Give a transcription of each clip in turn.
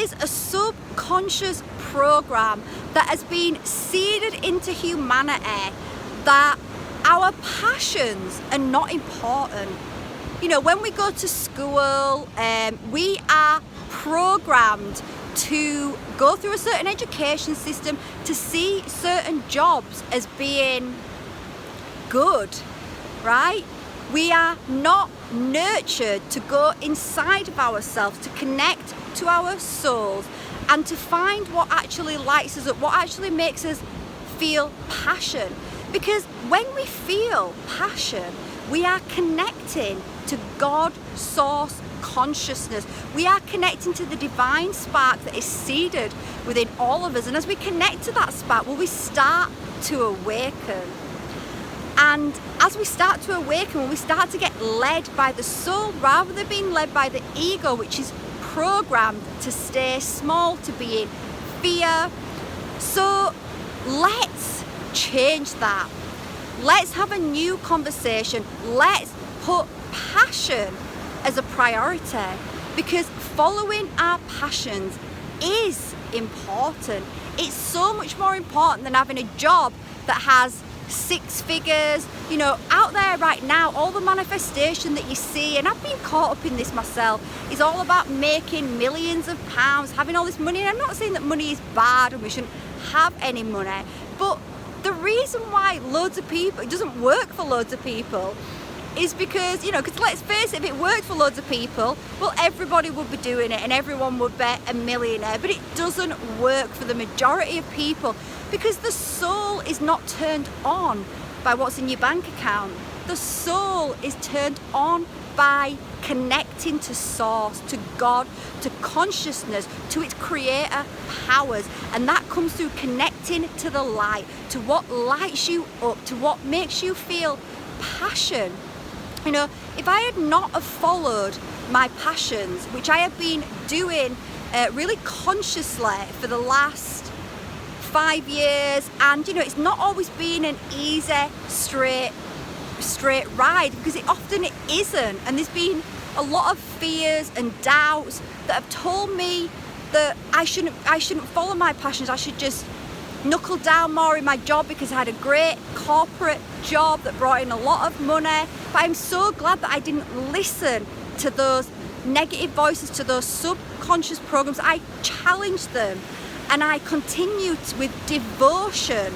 is a subconscious program that has been seeded into humanity that our passions are not important. You know, when we go to school, we are programmed to go through a certain education system to see certain jobs as being good, right? We are not nurtured to go inside of ourselves, to connect to our souls and to find what actually lights us up, what actually makes us feel passion. Because when we feel passion, we are connecting to God source consciousness. We are connecting to the divine spark that is seeded within all of us. And as we connect to that spark, well, we start to awaken. And as we start to awaken, when we start to get led by the soul rather than being led by the ego, which is programmed to stay small, to be in fear. So let's change that. Let's have a new conversation. Let's put passion as a priority, because following our passions is important. It's so much more important than having a job that has 6 figures. You know, out there right now, all the manifestation that you see, and I've been caught up in this myself, is all about making millions of pounds, having all this money. And I'm not saying that money is bad and we shouldn't have any money, but the reason why loads of people, it doesn't work for loads of people, is because, you know, because let's face it, if it worked for loads of people, well, everybody would be doing it and everyone would be a millionaire. But it doesn't work for the majority of people, because the soul is not turned on by what's in your bank account. The soul is turned on by connecting to source, to God, to consciousness, to its creator powers. And that comes through connecting to the light, to what lights you up, to what makes you feel passion. You know, if I had not have followed my passions, which I have been doing really consciously for the last 5 years, and you know, it's not always been an easy, straight ride, because it often isn't. And there's been a lot of fears and doubts that have told me that I shouldn't follow my passions. I should just knuckle down more in my job, because I had a great corporate job that brought in a lot of money. But I'm so glad that I didn't listen to those negative voices, to those subconscious programs. I challenged them and I continued with devotion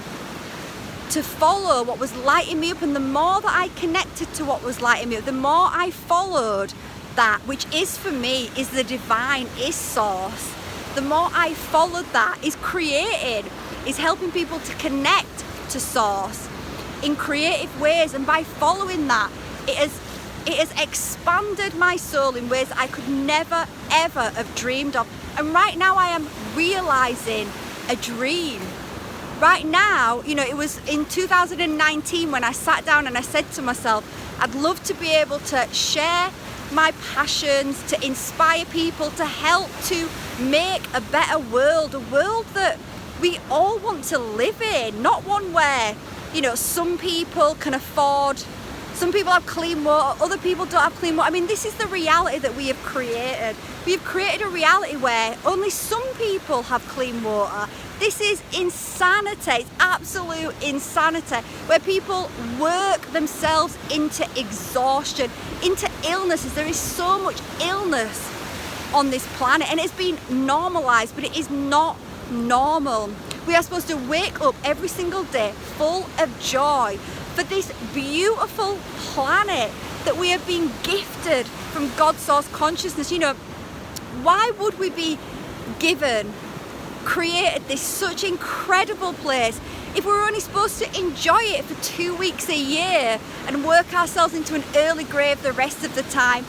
to follow what was lighting me up. And the more that I connected to what was lighting me up, the more I followed that, which is for me is the divine, is source. The more I followed that, is creating, is helping people to connect to source in creative ways. And by following that, it has expanded my soul in ways that I could never ever have dreamed of. And right now I am realizing a dream. Right now, you know, it was in 2019 when I sat down and I said to myself, I'd love to be able to share my passions, to inspire people, to help to make a better world, a world that we all want to live in, not one where, you know, some people can afford, some people have clean water, other people don't have clean water. I mean, this is the reality that we have created. We have created a reality where only some people have clean water. This is insanity, it's absolute insanity, where people work themselves into exhaustion, into illnesses. There is so much illness on this planet, and it's been normalized, but it is not normal. We are supposed to wake up every single day full of joy for this beautiful planet that we have been gifted from God's source consciousness. You know, why would we be created this such incredible place if we were only supposed to enjoy it for 2 weeks a year and work ourselves into an early grave the rest of the time?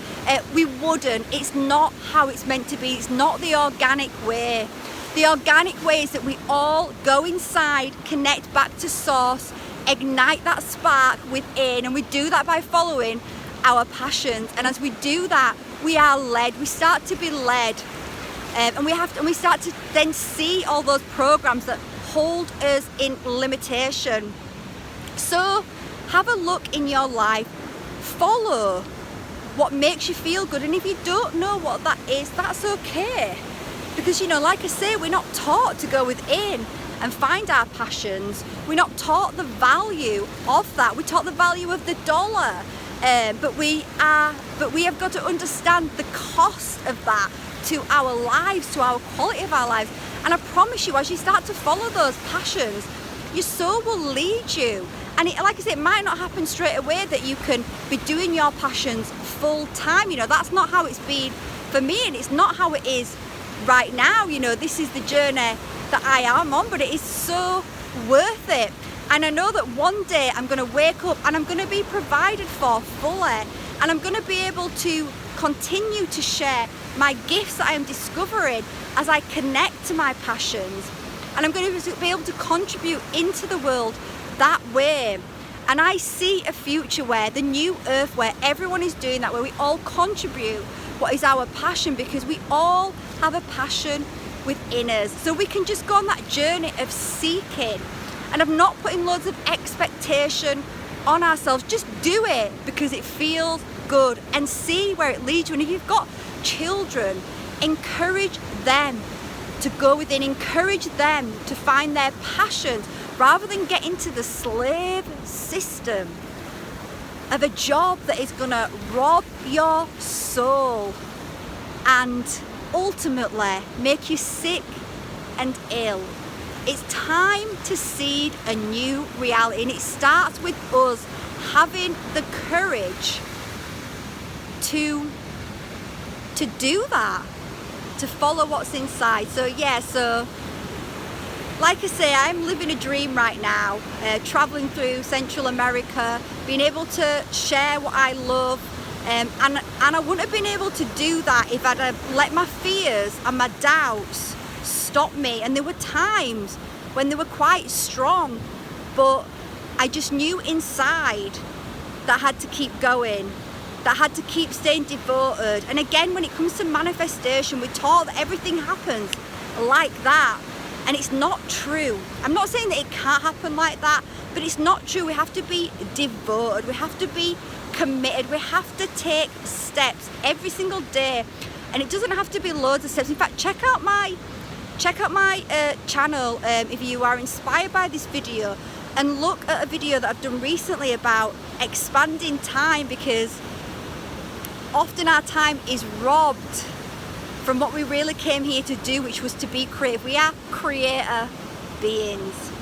We wouldn't. It's not how it's meant to be. It's not the organic way. The organic way is that we all go inside, connect back to source, ignite that spark within, and we do that by following our passions. And as we do that, we are led. We start to be led, and we start to then see all those programs that hold us in limitation. So have a look in your life, follow what makes you feel good, and if you don't know what that is, that's okay. Because, you know, like I say, we're not taught to go within and find our passions. We're not taught the value of that. We're taught the value of the dollar. But we have got to understand the cost of that to our lives, to our quality of our lives. And I promise you, as you start to follow those passions, your soul will lead you. And like I say, it might not happen straight away that you can be doing your passions full time. You know, that's not how it's been for me, and it's not how it is right now. You know, this is the journey that I am on, but it is so worth it. And I know that one day I'm going to wake up and I'm going to be provided for fully, and I'm going to be able to continue to share my gifts that I am discovering as I connect to my passions, and I'm going to be able to contribute into the world that way. And I see a future where the new earth, where everyone is doing that, where we all contribute what is our passion, because we all have a passion within us. So we can just go on that journey of seeking and of not putting loads of expectation on ourselves. Just do it because it feels good and see where it leads you. And if you've got children, encourage them to go within, encourage them to find their passions, rather than get into the slave system of a job that is going to rob your soul and ultimately make you sick and ill. It's time to seed a new reality, and it starts with us having the courage to do that, to follow what's inside. So yeah, like I say, I'm living a dream right now, traveling through Central America, being able to share what I love, and I wouldn't have been able to do that if I'd have let my fears and my doubts stop me. And there were times when they were quite strong, but I just knew inside that I had to keep going, that I had to keep staying devoted. And again, when it comes to manifestation, we're taught that everything happens like that. And it's not true. I'm not saying that it can't happen like that, but it's not true. We have to be devoted. We have to be committed. We have to take steps every single day. And it doesn't have to be loads of steps. In fact, check out my channel if you are inspired by this video, and look at a video that I've done recently about expanding time, because often our time is robbed from what we really came here to do, which was to be creative. We are creator beings.